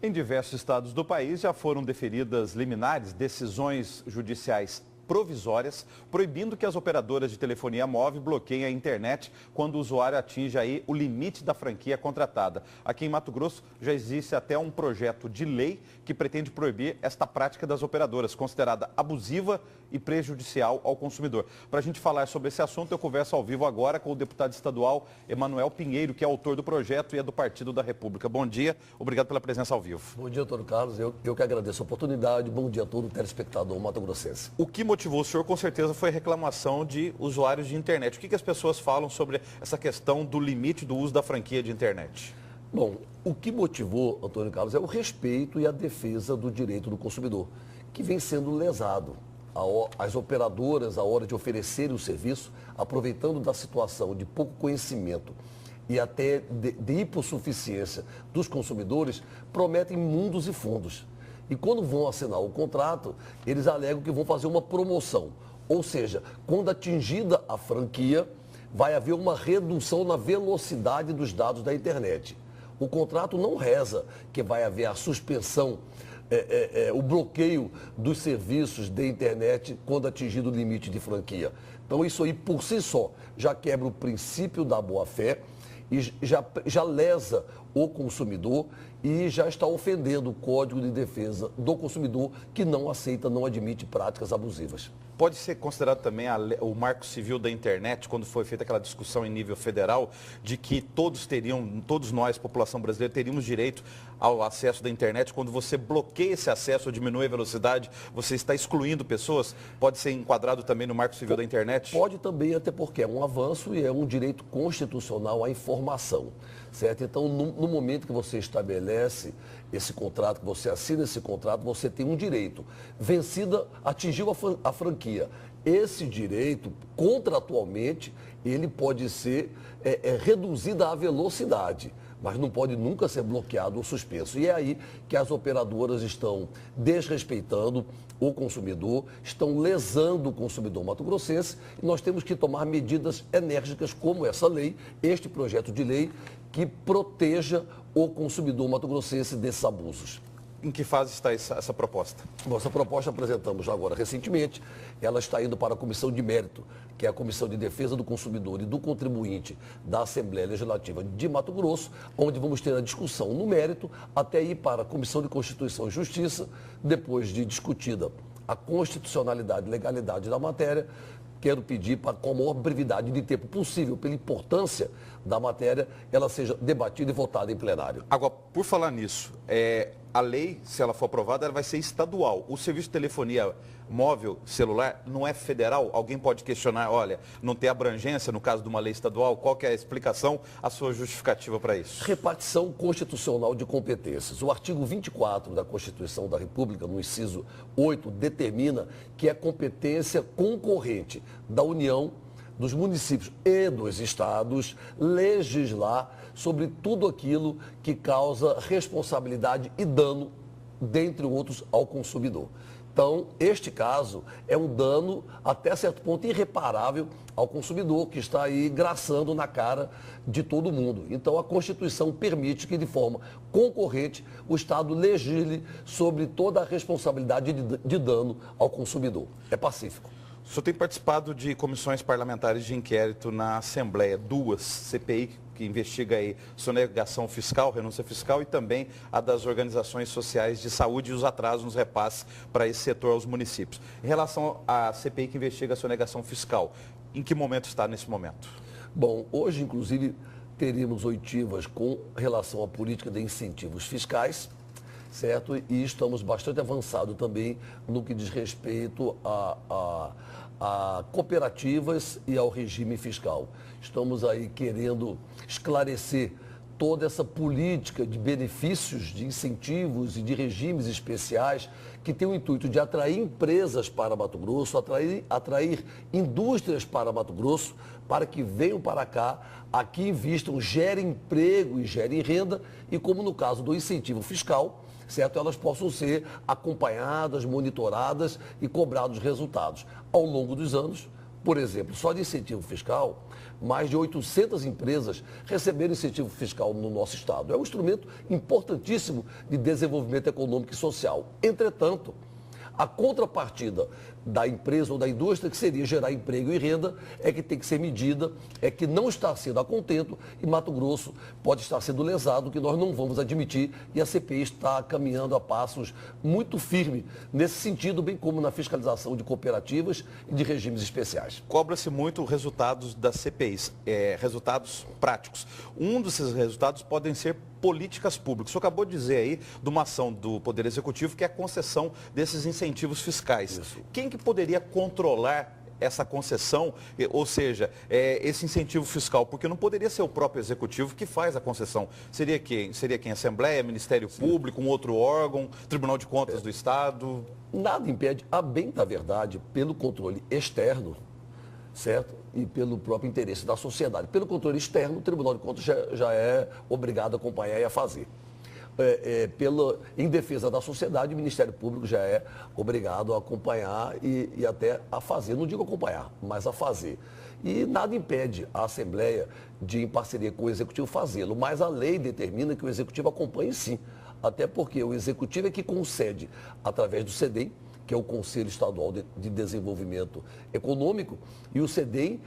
Em diversos estados do país já foram deferidas liminares, decisões judiciais provisórias, proibindo que as operadoras de telefonia móvel bloqueiem a internet quando o usuário atinge aí o limite da franquia contratada. Aqui em Mato Grosso já existe até um projeto de lei que pretende proibir esta prática das operadoras, considerada abusiva e prejudicial ao consumidor. Para a gente falar sobre esse assunto, eu converso ao vivo agora com o deputado estadual Emanuel Pinheiro, que é autor do projeto e é do Partido da República. Bom dia, obrigado pela presença ao vivo. Bom dia, Antônio Carlos. Eu que agradeço a oportunidade. Bom dia a todo telespectador mato-grossense. O que motivou o senhor, com certeza, foi a reclamação de usuários de internet. O que as pessoas falam sobre essa questão do limite do uso da franquia de internet? Bom, o que motivou, Antônio Carlos, é o respeito e a defesa do direito do consumidor, que vem sendo lesado. As operadoras, à hora de oferecerem o serviço, aproveitando da situação de pouco conhecimento e até de hipossuficiência dos consumidores, prometem mundos e fundos. E quando vão assinar o contrato, eles alegam que vão fazer uma promoção. Ou seja, quando atingida a franquia, vai haver uma redução na velocidade dos dados da internet. O contrato não reza que vai haver a suspensão, o bloqueio dos serviços de internet quando atingido o limite de franquia. Então isso aí por si só já quebra o princípio da boa-fé e já lesa o consumidor e já está ofendendo o Código de Defesa do Consumidor, que não aceita, não admite práticas abusivas. Pode ser considerado também o marco civil da internet, quando foi feita aquela discussão em nível federal, de que todos nós, população brasileira, teríamos direito ao acesso da internet. Quando você bloqueia esse acesso ou diminui a velocidade, você está excluindo pessoas? Pode ser enquadrado também no marco civil da internet? Pode também, até porque é um avanço e é um direito constitucional à informação, certo? Então, no momento que você estabelece esse contrato, que você assina esse contrato, você tem um direito. Atingiu a franquia. Esse direito, contratualmente, ele pode ser reduzido à velocidade, mas não pode nunca ser bloqueado ou suspenso. E é aí que as operadoras estão desrespeitando o consumidor, estão lesando o consumidor mato-grossense, e nós temos que tomar medidas enérgicas como essa lei, este projeto de lei, que proteja o consumidor mato-grossense desses abusos. Em que fase está essa proposta? Nossa proposta apresentamos agora recentemente, ela está indo para a Comissão de Mérito, que é a Comissão de Defesa do Consumidor e do Contribuinte da Assembleia Legislativa de Mato Grosso, onde vamos ter a discussão no mérito, até ir para a Comissão de Constituição e Justiça, depois de discutida a constitucionalidade e legalidade da matéria. Quero pedir para, com a maior brevidade de tempo possível, pela importância da matéria, ela seja debatida e votada em plenário. Agora, por falar nisso, a lei, se ela for aprovada, ela vai ser estadual. O serviço de telefonia móvel, celular, não é federal? Alguém pode questionar, olha, não tem abrangência no caso de uma lei estadual? Qual que é a explicação, a sua justificativa para isso? Repartição constitucional de competências. O artigo 24 da Constituição da República, no inciso 8, determina que é competência concorrente da União, dos municípios e dos estados legislar sobre tudo aquilo que causa responsabilidade e dano, dentre outros, ao consumidor. Então, este caso é um dano até certo ponto irreparável ao consumidor, que está aí graçando na cara de todo mundo. Então, a Constituição permite que, de forma concorrente, o Estado legisle sobre toda a responsabilidade de dano ao consumidor. É pacífico. O senhor tem participado de comissões parlamentares de inquérito na Assembleia, duas, CPI, que investiga aí sonegação fiscal, renúncia fiscal, e também a das organizações sociais de saúde e os atrasos nos repasses para esse setor aos municípios. Em relação à CPI que investiga a sonegação fiscal, em que momento está nesse momento? Bom, hoje, inclusive, teríamos oitivas com relação à política de incentivos fiscais, certo? E estamos bastante avançados também no que diz respeito a cooperativas e ao regime fiscal. Estamos aí querendo esclarecer toda essa política de benefícios, de incentivos e de regimes especiais que tem o intuito de atrair empresas para Mato Grosso, atrair indústrias para Mato Grosso, para que venham para cá, aqui invistam, gerem emprego e gerem renda, e como no caso do incentivo fiscal, certo? Elas possam ser acompanhadas, monitoradas e cobrados resultados. Ao longo dos anos, Por exemplo, só de incentivo fiscal, mais de 800 empresas receberam incentivo fiscal no nosso estado. É um instrumento importantíssimo de desenvolvimento econômico e social. Entretanto, a contrapartida da empresa ou da indústria, que seria gerar emprego e renda, é que tem que ser medida, é que não está sendo a contento e Mato Grosso pode estar sendo lesado, que nós não vamos admitir, e a CPI está caminhando a passos muito firmes nesse sentido, bem como na fiscalização de cooperativas e de regimes especiais. Cobra-se muito resultados das CPIs, resultados práticos. Um desses resultados podem ser políticas públicas. O senhor acabou de dizer aí de uma ação do Poder Executivo que é a concessão desses incentivos fiscais. Isso. Quem que poderia controlar essa concessão, ou seja, esse incentivo fiscal? Porque não poderia ser o próprio Executivo que faz a concessão. Seria quem? Seria quem? Assembleia, Ministério Público, um outro órgão, Tribunal de Contas do Estado? Nada impede, a bem da verdade, pelo controle externo, certo? E pelo próprio interesse da sociedade. Pelo controle externo, o Tribunal de Contas já é obrigado a acompanhar e a fazer. Em defesa da sociedade, o Ministério Público já é obrigado a acompanhar e até a fazer. Não digo acompanhar, mas a fazer. E nada impede a Assembleia de, em parceria com o Executivo, fazê-lo. Mas a lei determina que o Executivo acompanhe sim. Até porque o Executivo é que concede, através do CEDEM, que é o Conselho Estadual de Desenvolvimento Econômico, e o CEDEM,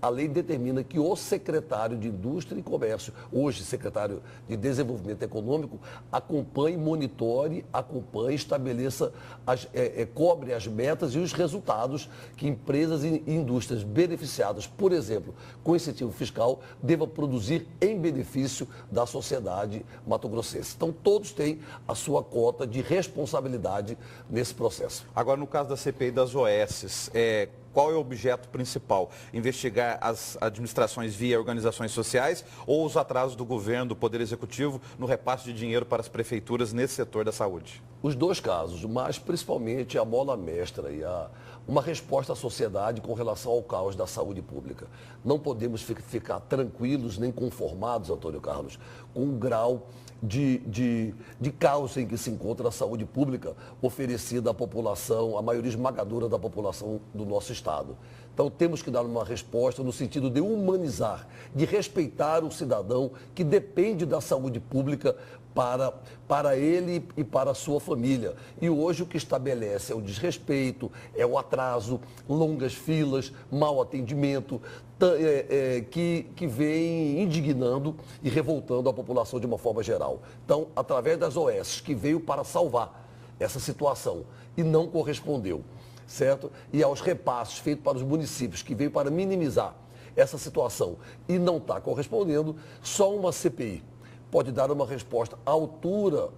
a lei determina que o secretário de Indústria e Comércio, hoje secretário de Desenvolvimento Econômico, acompanhe, monitore, estabeleça, cobre as metas e os resultados que empresas e indústrias beneficiadas, por exemplo, com incentivo fiscal, devam produzir em benefício da sociedade mato-grossense. Então, todos têm a sua cota de responsabilidade nesse processo. Agora, no caso da CPI das OS, qual é o objeto principal? Investigar as administrações via organizações sociais ou os atrasos do governo, do Poder Executivo, no repasse de dinheiro para as prefeituras nesse setor da saúde? Os dois casos, mas principalmente a mola mestra e uma resposta à sociedade com relação ao caos da saúde pública. Não podemos ficar tranquilos nem conformados, Antônio Carlos, com o grau de caos em que se encontra a saúde pública oferecida à população, à maioria esmagadora da população do nosso Estado. Então, temos que dar uma resposta no sentido de humanizar, de respeitar o cidadão que depende da saúde pública para ele e para a sua família. E hoje o que estabelece é o desrespeito, é o atraso, longas filas, mau atendimento, que vem indignando e revoltando a população de uma forma geral. Então, através das OS, que veio para salvar essa situação e não correspondeu, certo? E aos repasses feitos para os municípios, que veio para minimizar essa situação e não está correspondendo, só uma CPI pode dar uma resposta à altura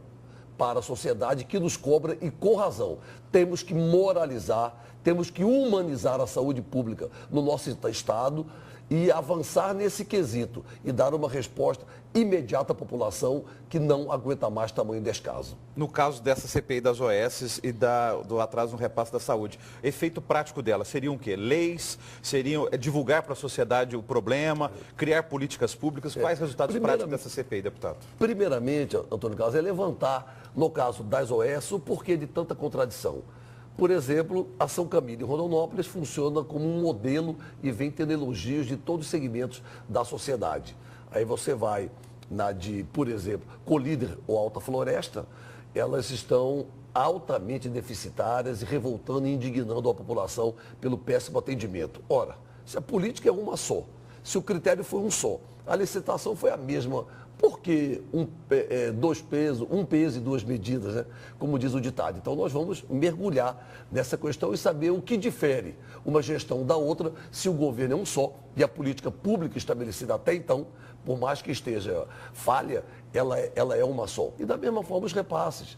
para a sociedade que nos cobra e com razão. Temos que moralizar, temos que humanizar a saúde pública no nosso Estado e avançar nesse quesito e dar uma resposta imediata à população que não aguenta mais tamanho descaso. No caso dessa CPI das OS e do atraso no repasse da saúde, efeito prático dela seriam o quê? Leis? Seriam divulgar para a sociedade o problema? Criar políticas públicas? Quais resultados práticos dessa CPI, deputado? Primeiramente, Antônio Carlos, é levantar, no caso das OS, o porquê de tanta contradição. Por exemplo, a São Camilo em Rondonópolis funciona como um modelo e vem tendo elogios de todos os segmentos da sociedade. Aí você vai por exemplo, Colíder ou Alta Floresta, elas estão altamente deficitárias e revoltando e indignando a população pelo péssimo atendimento. Ora, se a política é uma só, se o critério foi um só, a licitação foi a mesma, por que um peso e duas medidas, né? Como diz o ditado? Então nós vamos mergulhar nessa questão e saber o que difere uma gestão da outra se o governo é um só e a política pública estabelecida até então, por mais que esteja falha, ela é uma só. E da mesma forma os repasses.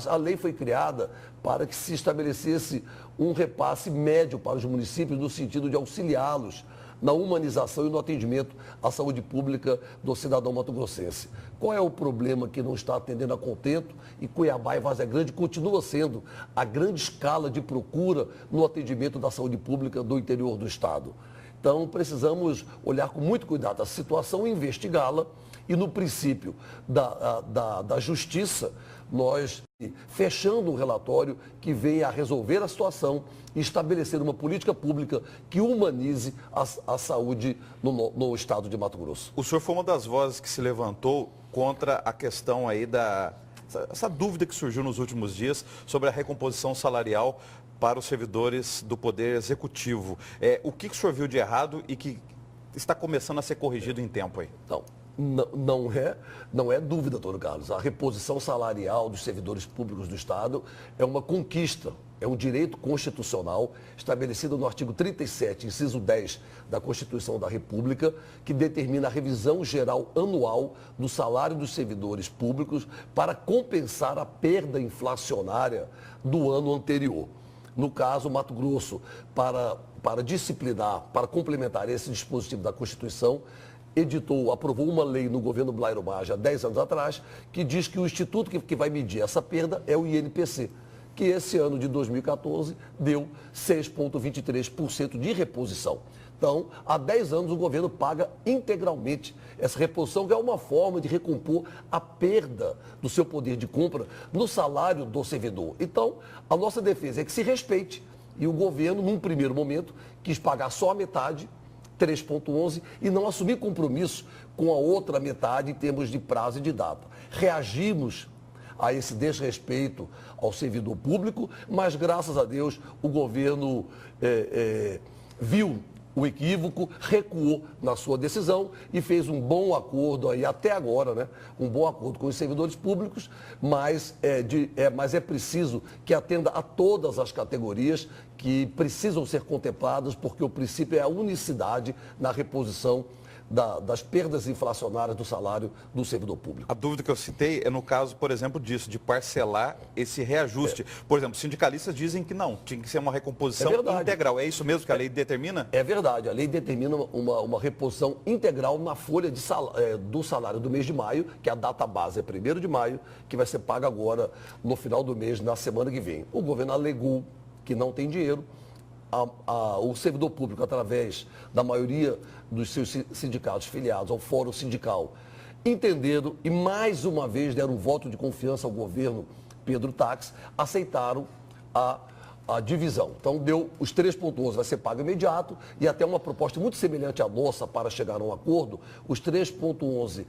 A lei foi criada para que se estabelecesse um repasse médio para os municípios no sentido de auxiliá-los na humanização e no atendimento à saúde pública do cidadão mato-grossense. Qual é o problema que não está atendendo a contento e Cuiabá e Várzea Grande continua sendo a grande escala de procura no atendimento da saúde pública do interior do Estado? Então, precisamos olhar com muito cuidado a situação e investigá-la. E no princípio da justiça, nós fechando um relatório que venha a resolver a situação e estabelecer uma política pública que humanize a saúde no estado de Mato Grosso. O senhor foi uma das vozes que se levantou contra a questão aí essa dúvida que surgiu nos últimos dias sobre a recomposição salarial para os servidores do Poder Executivo. O que o senhor viu de errado e que está começando a ser corrigido em tempo aí? Não é dúvida, Antônio Carlos. A reposição salarial dos servidores públicos do Estado é uma conquista, é um direito constitucional estabelecido no artigo 37, inciso 10 da Constituição da República, que determina a revisão geral anual do salário dos servidores públicos para compensar a perda inflacionária do ano anterior. No caso, Mato Grosso, para disciplinar, para complementar esse dispositivo da Constituição, aprovou uma lei no governo Blairo Maggi há 10 anos atrás, que diz que o instituto que vai medir essa perda é o INPC, que esse ano de 2014 deu 6,23% de reposição. Então, há 10 anos o governo paga integralmente essa reposição, que é uma forma de recompor a perda do seu poder de compra no salário do servidor. Então, a nossa defesa é que se respeite. E o governo, num primeiro momento, quis pagar só a metade, 3,11, e não assumir compromisso com a outra metade em termos de prazo e de data. Reagimos a esse desrespeito ao servidor público, mas graças a Deus o governo viu o equívoco, recuou na sua decisão e fez um bom acordo aí até agora, né? Um bom acordo com os servidores públicos, mas é preciso que atenda a todas as categorias que precisam ser contempladas, porque o princípio é a unicidade na reposição das perdas inflacionárias do salário do servidor público. A dúvida que eu citei é no caso, por exemplo, disso, de parcelar esse reajuste. Por exemplo, sindicalistas dizem que não, tinha que ser uma recomposição integral. É isso mesmo que a lei determina? É verdade, a lei determina uma reposição integral na folha do salário do mês de maio, que a data base é 1º de maio, que vai ser paga agora no final do mês, na semana que vem. O governo alegou que não tem dinheiro. O servidor público, através da maioria dos seus sindicatos filiados ao Fórum Sindical, entenderam e mais uma vez deram um voto de confiança ao governo Pedro Tax, aceitaram a divisão. Então, deu os 3,11, vai ser pago imediato, e até uma proposta muito semelhante à nossa para chegar a um acordo, os 3,11,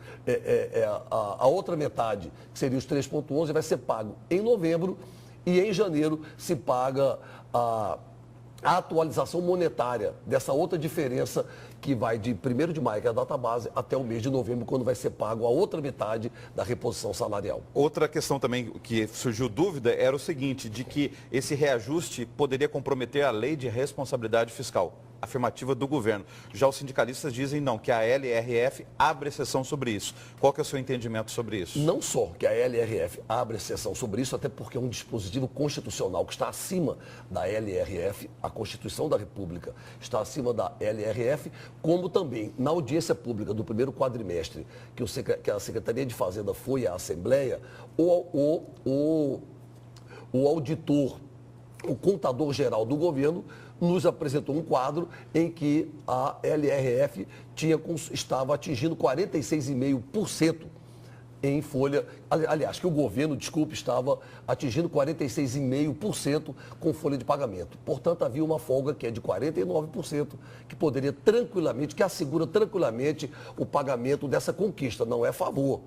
a outra metade, que seria os 3,11, vai ser pago em novembro, e em janeiro se paga a atualização monetária dessa outra diferença que vai de 1º de maio, que é a data base, até o mês de novembro, quando vai ser pago a outra metade da reposição salarial. Outra questão também que surgiu dúvida era o seguinte, de que esse reajuste poderia comprometer a lei de responsabilidade fiscal, afirmativa do governo. Já os sindicalistas dizem não, que a LRF abre exceção sobre isso. Qual que é o seu entendimento sobre isso? Não só que a LRF abre exceção sobre isso, até porque é um dispositivo constitucional que está acima da LRF, a Constituição da República está acima da LRF, como também na audiência pública do primeiro quadrimestre, que a Secretaria de Fazenda foi à Assembleia, o auditor, o contador-geral do governo, nos apresentou um quadro em que a LRF estava atingindo 46,5% em folha, aliás, que o governo, estava atingindo 46,5% com folha de pagamento. Portanto, havia uma folga que é de 49%, que poderia tranquilamente, que assegura tranquilamente o pagamento dessa conquista. Não é favor.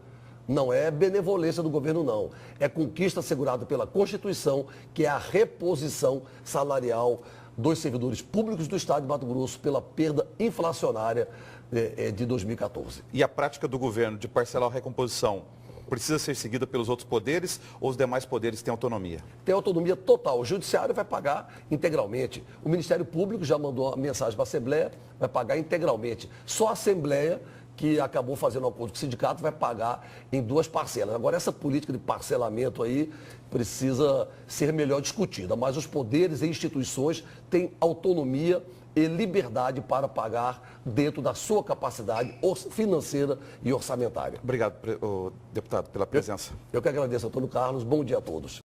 Não é benevolência do governo, não. É conquista assegurada pela Constituição, que é a reposição salarial dos servidores públicos do Estado de Mato Grosso pela perda inflacionária de 2014. E a prática do governo de parcelar a recomposição precisa ser seguida pelos outros poderes ou os demais poderes têm autonomia? Tem autonomia total. O Judiciário vai pagar integralmente. O Ministério Público já mandou uma mensagem para a Assembleia, vai pagar integralmente. Só a Assembleia, que acabou fazendo um acordo com o sindicato, vai pagar em 2 parcelas. Agora, essa política de parcelamento aí precisa ser melhor discutida, mas os poderes e instituições têm autonomia e liberdade para pagar dentro da sua capacidade financeira e orçamentária. Obrigado, deputado, pela presença. Eu que agradeço, Antônio Carlos. Bom dia a todos.